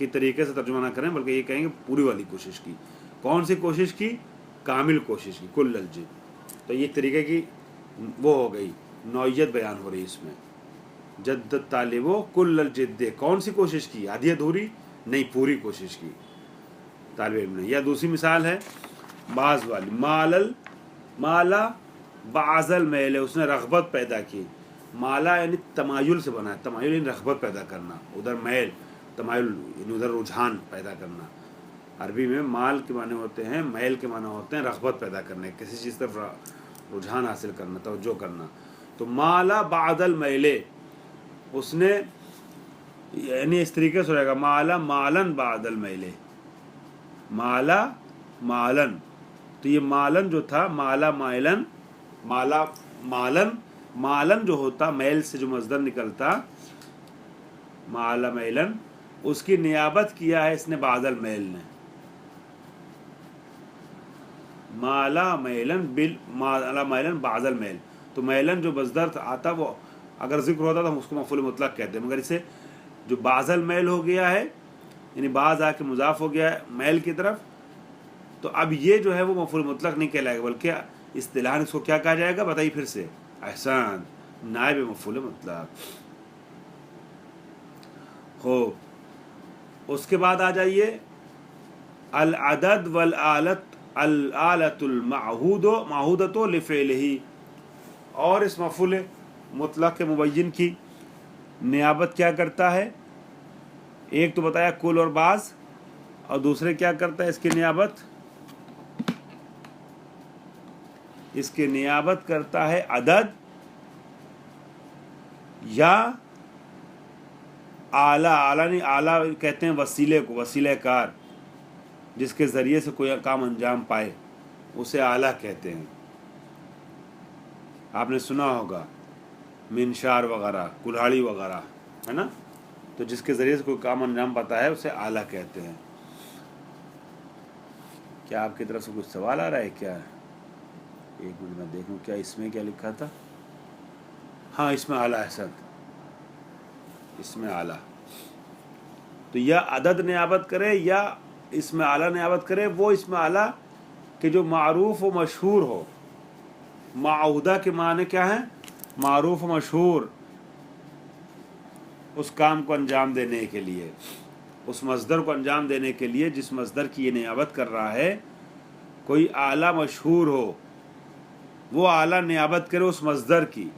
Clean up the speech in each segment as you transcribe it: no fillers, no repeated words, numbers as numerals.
کے طریقے سے ترجمہ نہ کریں بلکہ یہ کہیں گے پوری والی کوشش کی. کون سی کوشش کی؟ کامل کوشش کی. کل الجد. تو یہ طریقے کی وہ ہو گئی نوعیت بیان ہو رہی اس میں. جد طالبو کل الجد. کون سی کوشش کی؟ آدھی ادھوری نہیں، پوری کوشش کی طالب علم نے. یا دوسری مثال ہے بعض والی. مالا بعض المیل. اس نے رغبت پیدا کی. مالا یعنی تمایل سے بنا ہے. تمایل یعنی رغبت پیدا کرنا، ادھر میل، تمایل یعنی ادھر رجحان پیدا کرنا. عربی میں مال کے معنی ہوتے ہیں، میل کے معنی ہوتے ہیں رغبت پیدا کرنے، کسی چیز طرف رجحان حاصل کرنا، توجہ کرنا. تو مالا بعد المیل، اس نے یعنی اس طریقے سے رہے گا مالا مالن بعد المیل. مالا مالن. تو یہ مالن جو تھا مالا مائلن، مالا مالن، مالن جو ہوتا میل سے جو مصدر نکلتا مالا میلن، اس کی نیابت کیا ہے اس نے بعد المیل نے. مالا میلن مالا میلن بعد المیل. تو میلن جو مصدر آتا وہ اگر ذکر ہوتا تو ہم اس کو مفعول مطلق کہتے ہیں، مگر اسے جو بعض المیل ہو گیا ہے یعنی بعض آ کے مضاف ہو گیا ہے میل کی طرف، تو اب یہ جو ہے وہ مفعول مطلق نہیں کہلائے گا بلکہ اصطلاحاً اس کو کیا کہا جائے گا؟ بتائیے پھر سے. احسان، نائب مفعول مطلق. ہو اس کے بعد آ جائیے العدد والآلت، الآلت المعہودۃ لفعلہ. اور اس مفعول مطلق کے مبین کی نیابت کیا کرتا ہے؟ ایک تو بتایا کل اور بعض، اور دوسرے کیا کرتا ہے اس کی نیابت؟ اس کی نیابت کرتا ہے عدد یا اعلیٰ. اعلیٰ نہیں، اعلیٰ کہتے ہیں وسیلے کو، وسیلہ کار جس کے ذریعے سے کوئی کام انجام پائے اسے اعلیٰ کہتے ہیں. آپ نے سنا ہوگا منشار وغیرہ، کلہاڑی وغیرہ، ہے نا؟ تو جس کے ذریعے سے کوئی کام انجام پاتا ہے اسے اعلیٰ کہتے ہیں. کیا آپ کی طرف سے کچھ سوال آ رہا ہے کیا؟ ایک منٹ میں دیکھوں کیا اس میں کیا لکھا تھا. ہاں اس میں اعلیٰ. احسن، اس میں اعلیٰ. تو یا عدد نیابت کرے یا اس میں اعلیٰ نیابت کرے. وہ اس میں اعلیٰ کہ جو معروف و مشہور ہو. معہودہ کے معنی کیا ہیں؟ معروف و مشہور. اس کام کو انجام دینے کے لیے، اس مصدر کو انجام دینے کے لیے جس مصدر کی یہ نیابت کر رہا ہے کوئی اعلیٰ مشہور ہو، وہ اعلیٰ نیابت کرے اس مصدر کی.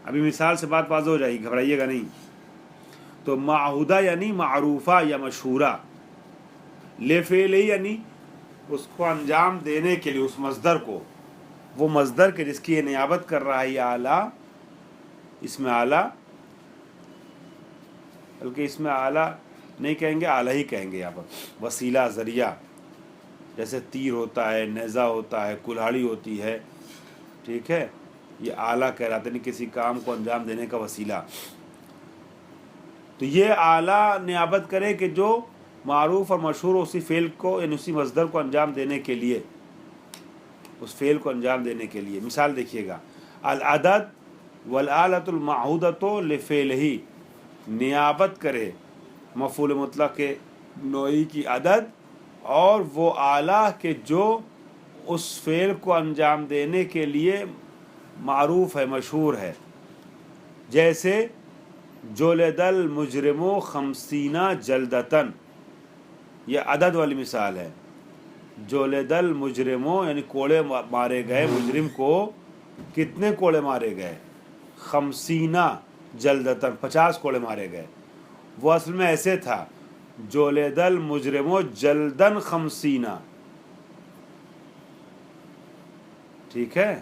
ابھی مثال سے بات واضح ہو جائے گی، گھبرائیے گا نہیں. تو معہودہ یعنی معروفہ یا مشہورہ، لفعلہ یعنی اس کو انجام دینے کے لیے، اس مصدر کو، وہ مصدر کے جس کی یہ نیابت کر رہا ہے یہ اعلیٰ. اس میں اعلیٰ، بلکہ اس میں اعلیٰ نہیں کہیں گے، اعلیٰ ہی کہیں گے یہاں پر. وسیلہ، ذریعہ، جیسے تیر ہوتا ہے، نیزہ ہوتا ہے، کلہاڑی ہوتی ہے، ٹھیک ہے، یہ اعلیٰ کہلاتے ہیں، کسی کام کو انجام دینے کا وسیلہ. تو یہ اعلیٰ نیابت کرے کہ جو معروف اور مشہور اسی فعل کو یعنی اسی مصدر کو انجام دینے کے لیے، اس فعل کو انجام دینے کے لیے. مثال دیکھیے گا العدد والآلۃ المعہودۃ لفعلہ. نیابت کرے مفعول مطلق کے نوعی کی عدد اور وہ اعلیٰ کہ جو اس فعل کو انجام دینے کے لیے معروف ہے، مشہور ہے. جیسے جلد المجرم 50 جلدتن، یہ عدد والی مثال ہے. جلد المجرم یعنی کوڑے مارے گئے، مجرم کو کتنے کوڑے مارے گئے؟ 50 جلدتن، 50 کوڑے مارے گئے. وہ اصل میں ایسے تھا جلد المجرم جلدن 50. ٹھیک ہے،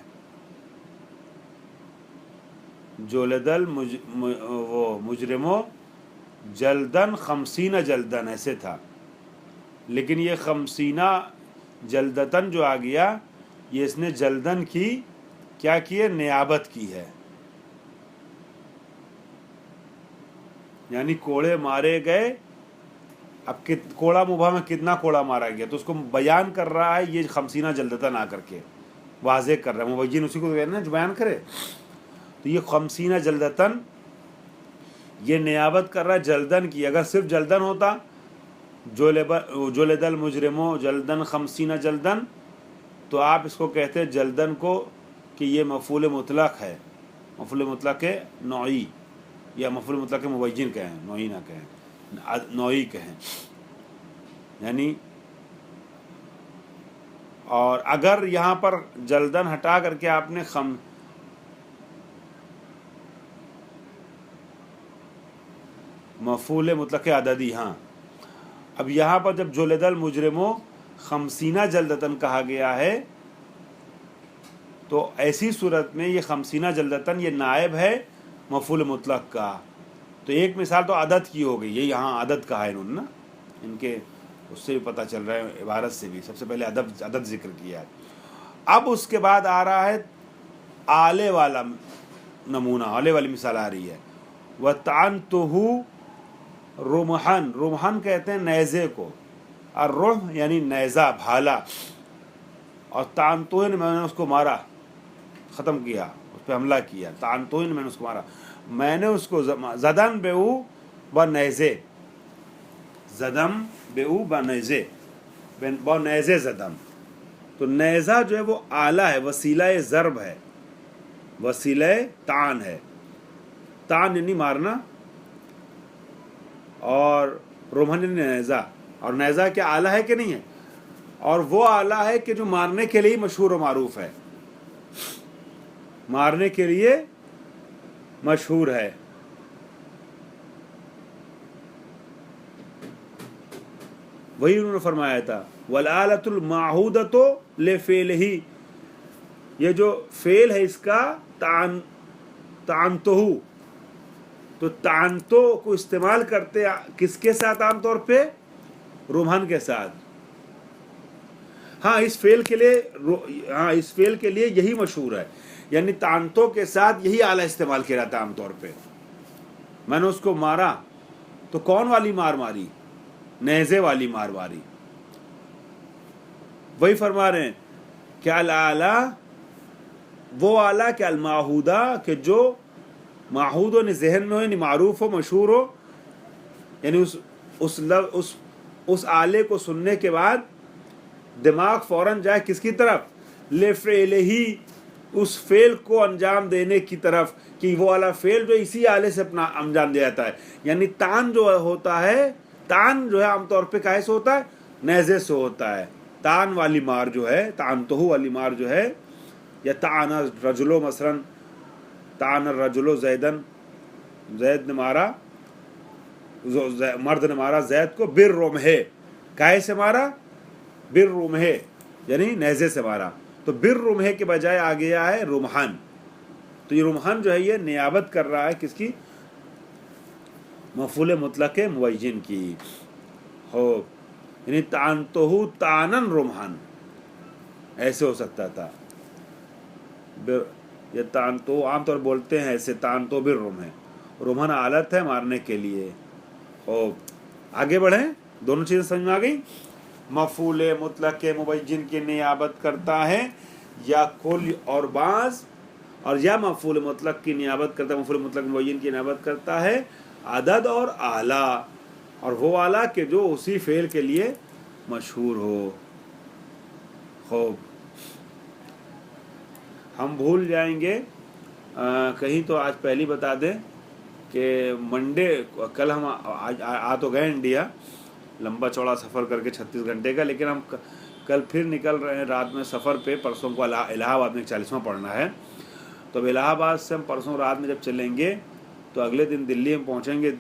جلد المجرم جلدن 50 جلدن ایسے تھا. لیکن یہ 50 جلدتن جو آ گیا، یہ اس نے جلدن کی کیا کی ہے؟ نیابت کی ہے. یعنی کوڑے مارے گئے. اب کوڑا مبہم میں کتنا کوڑا مارا گیا تو اس کو بیان کر رہا ہے یہ 50 جلدتن آ کر کے واضح کر رہا ہے. مبین اسی کو کہنا جو بیان کرے. تو یہ 50 جلدتن یہ نیابت کر رہا ہے جلدن کی. اگر صرف جلدن ہوتا جلد المجرمو جلدن 50 جلدن تو آپ اس کو کہتے ہیں جلدن کو کہ یہ مفعول مطلق ہے, مفعول مطلق نوعی, یا مفعول مطلق مبین کہیں, نوعی نہ کہیں, نوعی کہیں یعنی. اور اگر یہاں پر جلدن ہٹا کر کے آپ نے مفعول مطلق عددی, ہاں اب یہاں پر جب جلد المجرمو 50 جلدتن کہا گیا ہے تو ایسی صورت میں یہ 50 جلدتن یہ نائب ہے مفعول مطلق کا. تو ایک مثال تو عدد کی ہو گئی, یہ یہاں عدد کہا ہے انہوں نے نا, ان کے اس سے بھی پتہ چل رہا ہے عبارت سے بھی. سب سے پہلے عدد ذکر کیا ہے. اب اس کے بعد آ رہا ہے آلے والا نمونہ, آلے والی مثال آ رہی ہے. وَطَعَنْتُهُ رُمْحًا, رمحن کہتے ہیں نیزے کو, الرمح یعنی نیزہ بھالا, اور طعنتُهُ نے میں نے اس کو مارا, ختم کیا, اس پہ حملہ کیا. طعنتُهُ نے میں نے اس کو مارا, میں نے اس کو زدن بہو بنیزے, زدم بہو بنیزے, بنیزے زدم. تو نیزہ جو ہے وہ آلہ ہے, وسیلہ ضرب ہے, وسیلہ طعن ہے. طعن یعنی مارنا, اور رمحن یعنی نیزہ. اور نیزہ کیا آلہ ہے کہ نہیں ہے؟ اور وہ آلہ ہے کہ جو مارنے کے لیے مشہور و معروف ہے, مارنے کے لیے مشہور ہے. وہی انہوں نے فرمایا تھا وَالْآلَةُ الْمَعْهُودَةُ لِفِعْلِهِ, یہ جو فعل ہے اس کا طعنتُهُ, تو طعنتو کو استعمال کرتے کس کے ساتھ عام طور پہ؟ رمحن کے ساتھ. ہاں اس فعل کے لیے یہی مشہور ہے, یعنی طعنتو کے ساتھ یہی آلہ استعمال کیا جاتا ہے عام طور پہ. میں نے اس کو مارا تو کون والی مار ماری؟ نیزے والی مار ماری. وہی فرما رہے ہیں کہ الآلہ وہ آلہ کہ المعہودہ کہ جو معہود ہو, یعنی ذہن میں ہو, یعنی معروف ہو, مشہور ہو, یعنی اس آلے کو سننے کے بعد دماغ فوراً جائے کس کی طرف؟ لفعلہ, اس فعل کو انجام دینے کی طرف, کہ وہ والا فعل جو اسی آلے سے اپنا انجام دیا جاتا ہے. یعنی طعن جو ہوتا ہے, طعن جو ہے عام طور پہ کہے سے ہوتا ہے؟ نیزے سے ہوتا ہے. طعن والی مار جو ہے, طعنتہ والی مار جو ہے, یا طعن الرجل مثلا طعن الرجل زیدن, زید نے مارا, مرد نے مارا زید کو بالرمح, کہے سے مارا؟ بالرمح یعنی نیزے سے مارا. تو بالرمح کے بجائے آ گیا ہے رمحن. تو یہ رمحن جو ہے یہ نیابت کر رہا ہے کس کی؟ مفعول مطلق مبین کی ہو, یعنی طعنتہ طعنن رمحن, ایسے ہو سکتا تھا. یہ طعنتہ عام طور بولتے ہیں ایسے, طعنتہ بالرمح, رمحن آلت ہے مارنے کے لیے. اور آگے بڑھیں, دونوں چیزیں سمجھ میں آ گئی. مفعول مطلق مبین کی نیابت کرتا ہے یا کل اور بعض, اور یا مفعول مطلق کی نیابت کرتا ہے, مفعول مطلق مبین کی نیابت کرتا ہے عدد اور آلہ, اور وہ آلہ کہ جو اسی فعل کے لیے مشہور ہو. خوب, ہم بھول جائیں گے کہیں تو آج پہلی بتا دیں کہ منڈے کل ہم آ تو گئے انڈیا, لمبا چوڑا سفر کر کے 36 گھنٹے کا, لیکن ہم کل پھر نکل رہے ہیں رات میں سفر پہ. پرسوں کو الہ آباد میں 40واں پڑھنا ہے, تو اب الہ آباد سے ہم پرسوں رات میں جب چلیں گے تو اگلے دن دلی میں پہنچیں گے,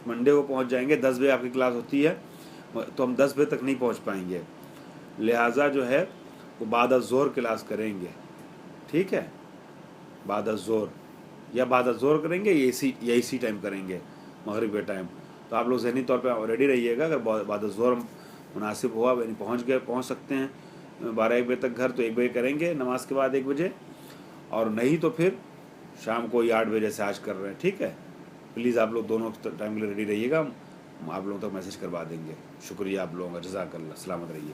منڈے کو پہنچ جائیں گے. 10 بجے آپ کی کلاس ہوتی ہے, تو ہم 10 بجے تک نہیں پہنچ پائیں گے, لہٰذا جو ہے وہ بعد الظہر کلاس کریں گے. ٹھیک ہے, بعد الظہر یا بعد الظہر کریں گے, یا اسی ٹائم کریں گے, مغرب کے ٹائم. تو آپ لوگ ذہنی طور پہ ریڈی رہیے گا. اگر بعد الظہر مناسب ہوا, یعنی پہنچ سکتے ہیں 12-1 بجے تک گھر, تو 1 بجے کریں گے نماز کے بعد 1 بجے, اور نہیں تو پھر شام کو 8 بجے سے آج کر رہے ہیں. ٹھیک ہے, پلیز آپ لوگ دونوں ٹائم کے لیے ریڈی رہیے گا, ہم آپ لوگوں تک میسج کروا دیں گے. شکریہ آپ لوگوں کا, جزاک اللہ, سلامت رہیے.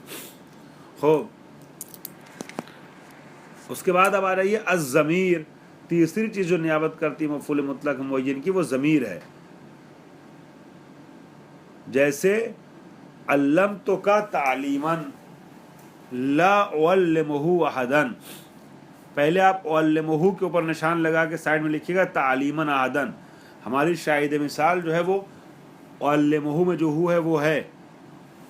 خوب, اس کے بعد اب آ رہی ہے الضمیر. تیسری چیز جو نیابت کرتی ہے مفعول مطلق مبین کی, وہ ضمیر ہے. جیسے علمتو کا تعلیماً لا اعلمہ احدن، پہلے آپ اعلمہ کے اوپر نشان لگا کے سائڈ میں لکھیے گا تعلیماً احدن. ہماری شاہد مثال جو ہے وہ اعلمہ میں جو ہو ہے وہ ہے،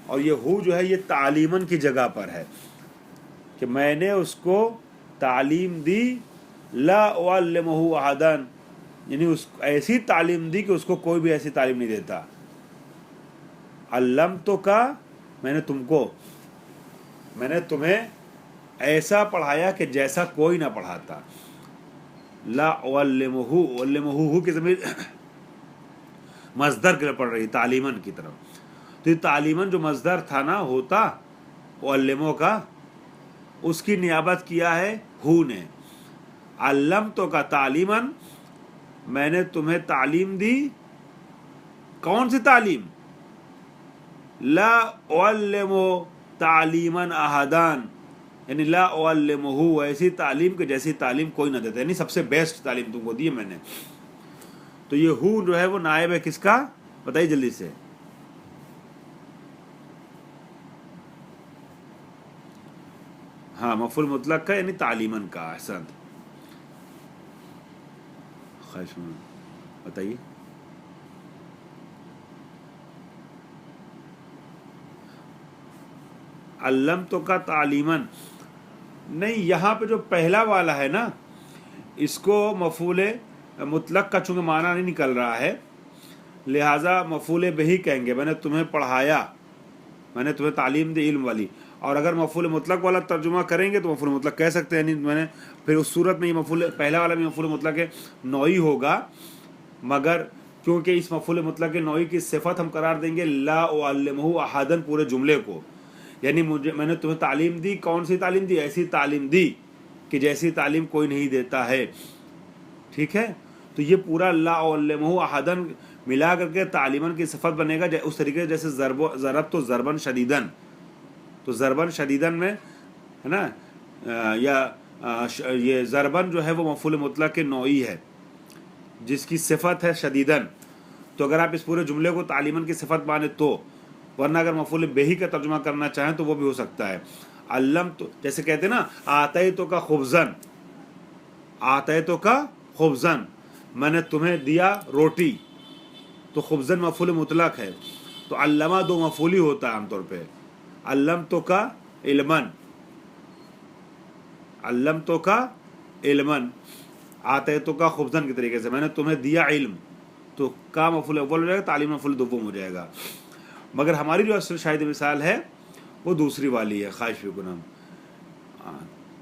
اور یہ ہو جو ہے یہ تعلیماً کی جگہ پر ہے کہ میں نے اس کو تعلیم دی. لا اعلمہ احدن یعنی اس ایسی تعلیم دی کہ اس کو کوئی بھی ایسی تعلیم نہیں دیتا. علمتو کا میں نے تمہیں ایسا پڑھایا کہ جیسا کوئی نہ پڑھاتا. لا اعلمہ کی ضمیر مصدر کی طرف پڑھ رہی تعلیماً کی طرف. تو یہ تعلیماً جو مصدر تھا نا ہوتا اعلمہ کا، اس کی نیابت کیا ہے ہو نے. علمتو کا تعلیماً میں نے تمہیں تعلیم دی. کون سی تعلیم؟ لا اعلم تعلیماً احدان یعنی لا اعلمہ ایسی تعلیم کہ جیسی تعلیم کوئی نہ دیتا، یعنی سب سے بیسٹ تعلیم تم کو دی ہے میں نے. تو یہ ہو جو ہے وہ نائب ہے کس کا بتائیے جلدی سے؟ ہاں مفعول مطلق کا یعنی تعلیماً کا. احسنت. خواہش بتائیے. علمتو کا تعلیماً نہیں، یہاں پہ جو پہلا والا ہے نا اس کو مفعول مطلق کا چونکہ معنی نہیں نکل رہا ہے لہٰذا مفعول بہی کہیں گے. میں نے تمہیں پڑھایا، میں نے تمہیں تعلیم دی علم والی. اور اگر مفعول مطلق والا ترجمہ کریں گے تو مفعول مطلق کہہ سکتے ہیں. یعنی میں نے پھر اس صورت میں یہ مفعول پہلا والا بھی مفعول مطلق نوعی ہوگا، مگر کیونکہ اس مفعول مطلق نوعی کی صفت ہم قرار دیں گے لا اعلمہ احدن پورے جملے کو. یعنی میں نے تمہیں تعلیم دی. کون سی تعلیم دی؟ ایسی تعلیم دی کہ جیسی تعلیم کوئی نہیں دیتا ہے. ٹھیک ہے، تو یہ پورا لا اعلمہ احدن ملا کر کے تعلیماً کی صفت بنے گا. اس طریقے سے جیسے ضرب تو ضربن شدیدن، تو ضربن شدیدن میں ہے نا، یا یہ ضربن جو ہے وہ مفعول مطلق نوعی ہے جس کی صفت ہے شدیدن. تو اگر آپ اس پورے جملے کو تعلیماً کی صفت مانے تو، ورنہ اگر مفعول بہی کا ترجمہ کرنا چاہیں تو وہ بھی ہو سکتا ہے. علمتو جیسے کہتے ہیں نا آتیتو کا خبزن، آتیتو کا خبزن میں نے تمہیں دیا روٹی. تو خبزن مفعول مطلق ہے. تو علمہ دو مفعولی ہوتا ہے عام طور پہ. علمتو کا علمن، علمتو کا علمن، آتیتو کا خبزن کے طریقے سے میں نے تمہیں دیا علم. تو کا مفعول اول ہو جائے گا، تعلیم مفعول دوم ہو جائے گا. مگر ہماری جو اصل شاہد مثال ہے وہ دوسری والی ہے. خواہش بکنم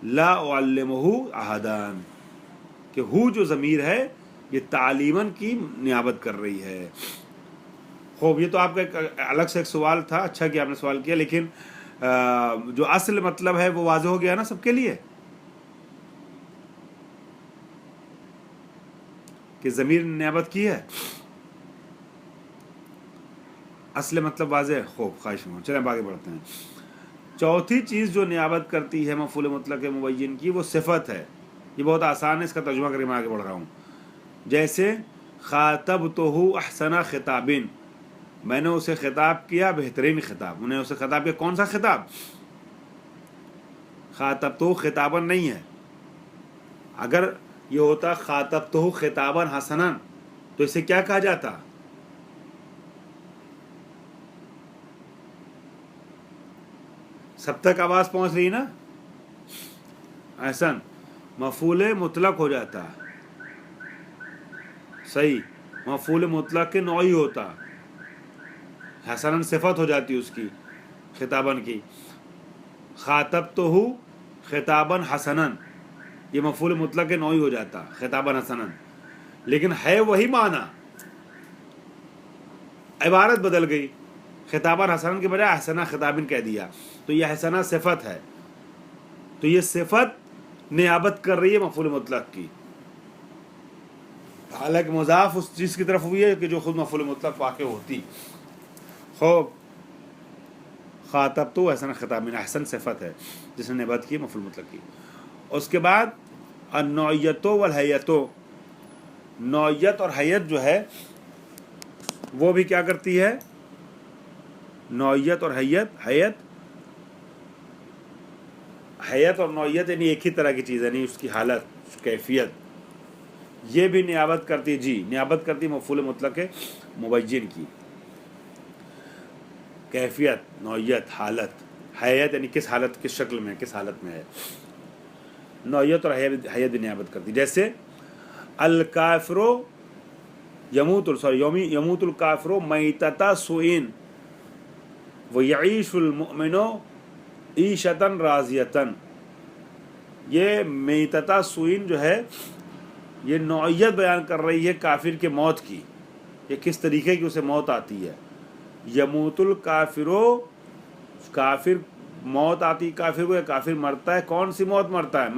لا اعلمہ احدان کہ ہو جو ضمیر ہے یہ تعلیماً کی نیابت کر رہی ہے. خوب، یہ تو آپ کا ایک الگ سے ایک سوال تھا، اچھا کہ آپ نے سوال کیا، لیکن جو اصل مطلب ہے وہ واضح ہو گیا نا سب کے لیے کہ ضمیر نے نیابت کی ہے. اصل مطلب واضح ہے. خوب، خواہش ہوں. چلیں اب آگے بڑھتے ہیں. چوتھی چیز جو نیابت کرتی ہے مفعول مطلق مبین کی وہ صفت ہے. یہ بہت آسان ہے، اس کا ترجمہ کر کے میں آگے بڑھ رہا ہوں. جیسے خاطبتہ احسن خطاب، میں نے اسے خطاب کیا بہترین خطاب. میں نے اسے خطاب کیا. کون سا خطاب؟ خاطبتہ خطابا نہیں ہے. اگر یہ ہوتا خاطبتہ خطابا حسنا تو اسے کیا کہا جاتا؟ سب تک آواز پہنچ رہی نا؟ احسن، مفعول مطلق ہو جاتا. صحیح، مفعول مطلق کے نوعی ہوتا. حسناً صفت ہو جاتی اس کی خطاباً کی. خاطبتہ خطاباً حسناً یہ مفعول مطلق کے نوعی ہو جاتا خطاباً حسناً، لیکن ہے وہی معنی، عبارت بدل گئی. خطاباً حسناً کے بجائے احسن خطابن کہہ دیا. تو یہ احسن صفت ہے. تو یہ صفت نیابت کر رہی ہے مفعول مطلق کی، حالانکہ مضاف اس چیز کی طرف ہوئی ہے کہ جو خود مفعول مطلق واقع ہوتی. خوب، خاطب تو احسن خطابن احسن صفت ہے جس نے نیابت کی مفعول مطلق کی. اس کے بعد النوعیت والحیت، نوعیت اور حیت جو ہے وہ بھی کیا کرتی ہے؟ نوعیت اور حیت اور نوعیت یعنی ایک ہی طرح کی چیز ہے، یعنی اس کی حالت، کیفیت، یہ بھی نیابت کرتی، جی نیابت کرتی مفعول مطلق مبین کی. کیفیت، نوعیت، حالت، حیت یعنی کس حالت، کس شکل میں، کس حالت میں ہے. نوعیت اور حیت بھی نیابت کرتی. جیسے الکافر یموت الکافر میتۃ سوء ویعیش المؤمن عیشۃ راضیۃ. یہ میتۃ سوء جو ہے یہ نوعیت بیان کر رہی ہے کافر کے موت کی، یہ کس طریقے کی اسے موت آتی ہے. یموت الکافر، کافر موت آتی کافر کو، یا کافر مرتا ہے، کون سی موت مرتا ہے؟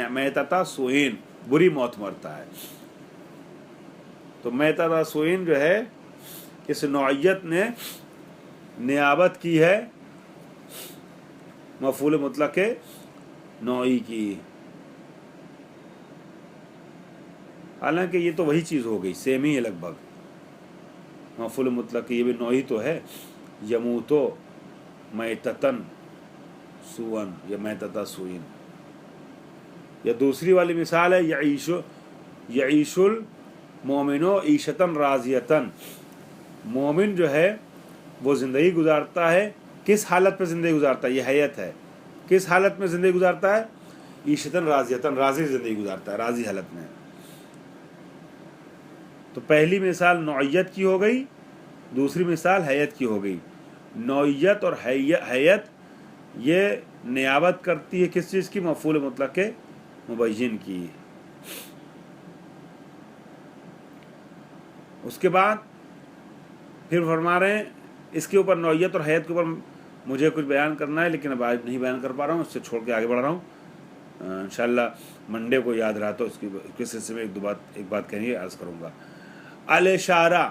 میتۃ سوء، بری موت مرتا ہے. تو میتۃ سوء جو ہے اس نوعیت نے نیابت کی ہے مفعول مطلق نوعی کی. حالانکہ یہ تو وہی چیز ہو گئی، سیم ہی ہے لگ بھگ. مفعول مطلق یہ بھی نوعی تو ہے، یموتو میتتن سوئن یا میتۃ سوئن. یا دوسری والی مثال ہے یعیش المؤمن عیشۃ راضیۃ. مومن جو ہے وہ زندگی گزارتا ہے، کس حالت میں زندگی گزارتا ہے؟ یہ حیت ہے. کس حالت میں زندگی گزارتا ہے؟ عیشۃ راضیۃ، راضی زندگی گزارتا ہے، راضی حالت میں. تو پہلی مثال نوعیت کی ہو گئی، دوسری مثال حیت کی ہو گئی. نوعیت اور حیت یہ نیابت کرتی ہے کس چیز کی؟ مفعول مطلق مبین کی. اس کے بعد پھر فرما رہے ہیں اس کے اوپر، نوعیت اور حیت کے اوپر مجھے کچھ بیان کرنا ہے، لیکن اب آج نہیں بیان کر پا رہا ہوں، اس سے چھوڑ کے آگے بڑھ رہا ہوں. انشاءاللہ منڈے کو یاد رہا تو اس کے سلسلے میں ایک بات کہنی عرض کروں گا. الاشارہ،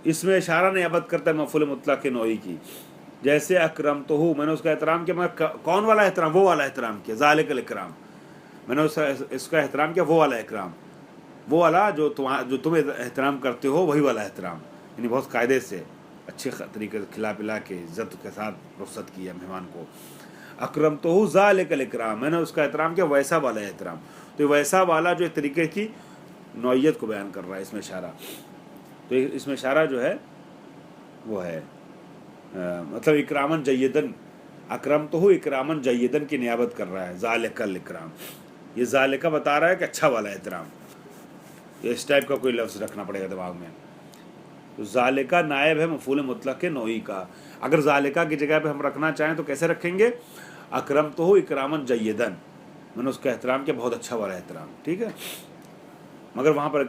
اس میں اشارہ نیابت کرتا ہے مفعول مطلق نوعی کی. جیسے اکرمتہ، میں نے اس کا احترام کیا. میں کون والا احترام؟ وہ والا احترام کیا. ذالک الاکرام، میں نے اس کا احترام کیا، وہ والا اکرام، وہ والا جو تم احترام کرتے ہو، وہی والا احترام. یعنی بہت قاعدے سے، اچھے طریقے سے کھلا پلا کے عزت کے ساتھ رخصت کیا مہمان کو. اکرمتہ ذالک الاکرام، میں نے اس کا احترام کیا، ویسا والا احترام. تو ویسا والا جو طریقے کی نوعیت کو بیان کر رہا ہے اس میں اشارہ. تو اس میں اشارہ جو ہے وہ ہے مطلب اکرامن جیدن، اکرمتہ اکرامن جیدن کی نیابت کر رہا ہے. ذالک الاکرام، یہ ذالکہ بتا رہا ہے کہ اچھا والا احترام. یہ اس ٹائپ کا کوئی لفظ رکھنا پڑے گا دماغ میں. تو ذالکہ نائب ہے مفعول مطلق نوعی کا. اگر ذالکہ کی جگہ پہ ہم رکھنا چاہیں تو کیسے رکھیں گے؟ اکرمتہ اکرامن جیدن، میں نے اس کا احترام کیا، بہت اچھا والا احترام. ٹھیک ہے، مگر وہاں پر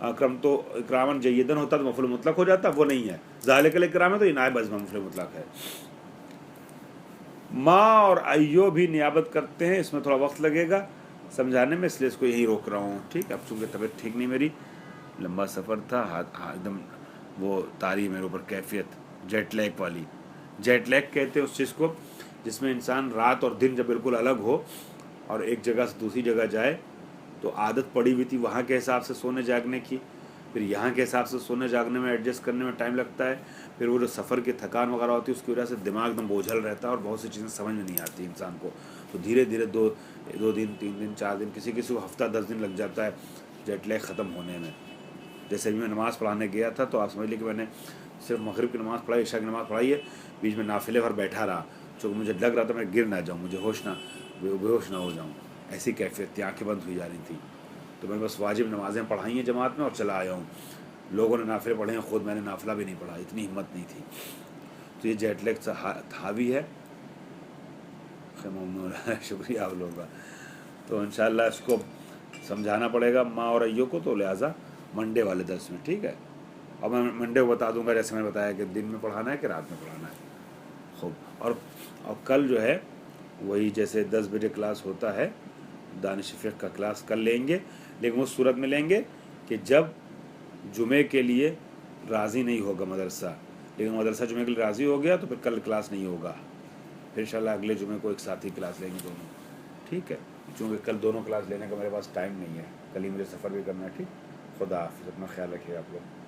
اکرمتہ اکرامن جیدن ہوتا تو مفعول مطلق ہو جاتا، وہ نہیں ہے. ذالک الاکرام ہے تو یہ نائب از مفعول مطلق ہے. ما اور ایو بھی نیابت کرتے ہیں. اس میں تھوڑا وقت لگے گا سمجھانے میں، اس لیے اس کو یہیں روک رہا ہوں. ٹھیک ہے، اب چونکہ طبیعت ٹھیک نہیں میری، لمبا سفر تھا، ایک دم وہ تاری میرے اوپر کیفیت جیٹ لیگ والی. جیٹ لیگ کہتے ہیں اس چیز کو جس میں انسان رات اور دن جب بالکل الگ ہو اور ایک جگہ سے دوسری جگہ جائے، تو عادت پڑی ہوئی تھی وہاں کے حساب سے سونے جاگنے کی، پھر یہاں کے حساب سے سونے جاگنے میں ایڈجسٹ کرنے میں ٹائم لگتا ہے. پھر وہ جو سفر کی تھکان وغیرہ ہوتی ہے اس کی وجہ سے دماغ ایک دم بوجھل رہتا ہے اور بہت سی چیزیں سمجھ میں نہیں آتی انسان کو. تو دھیرے دھیرے دو دن 3 دن 4 دن، کسی کو ہفتہ 10 دن لگ جاتا ہے جیٹ لیگ ختم ہونے میں. جیسے بھی میں نماز پڑھانے گیا تھا تو آپ سمجھ لیے کہ میں نے صرف مغرب کی نماز پڑھائی، عشاء کی نماز پڑھائی ہے، بیچ میں نافلے بھر بیٹھا رہا، چونکہ مجھے لگ رہا تھا میں گر نہ جاؤں، مجھے بے ہوش نہ ہو جاؤں. ایسی کیفیت تھی، آنکھیں بند ہوئی جا رہی تھیں. تو میں بس واجب نمازیں پڑھائی ہیں جماعت میں اور چلا آیا ہوں. لوگوں نے نافلے پڑھے ہیں، خود میں نے نافلہ بھی نہیں پڑھا، اتنی ہمت نہیں تھی. تو یہ جیٹ لیگ حاوی ہے. شکریہ آپ لوگوں کا. تو انشاءاللہ اس کو سمجھانا پڑے گا ماں اور ایو کو، تو لہٰذا منڈے والے درس میں. ٹھیک ہے، اور میں منڈے کو بتا دوں گا جیسے میں نے بتایا کہ دن میں پڑھانا ہے کہ رات میں پڑھانا ہے. خوب. اور کل جو ہے وہی جیسے 10 بجے کلاس ہوتا ہے دانش فقہ کا کلاس کل لیں گے، لیکن اس صورت میں لیں گے کہ جب جمعے کے لیے راضی نہیں ہوگا مدرسہ. لیکن مدرسہ جمعے کے لیے راضی ہو گیا تو پھر کل کلاس نہیں ہوگا. پھر انشاءاللہ اگلے جمعے کو ایک ساتھ ہی کلاس لیں گے دونوں. ٹھیک ہے، چونکہ کل دونوں کلاس لینے کا میرے پاس ٹائم نہیں ہے، کل ہی مجھے سفر بھی کرنا ہے. ٹھیک، خدا حافظ، اپنا خیال رکھیے آپ لوگ.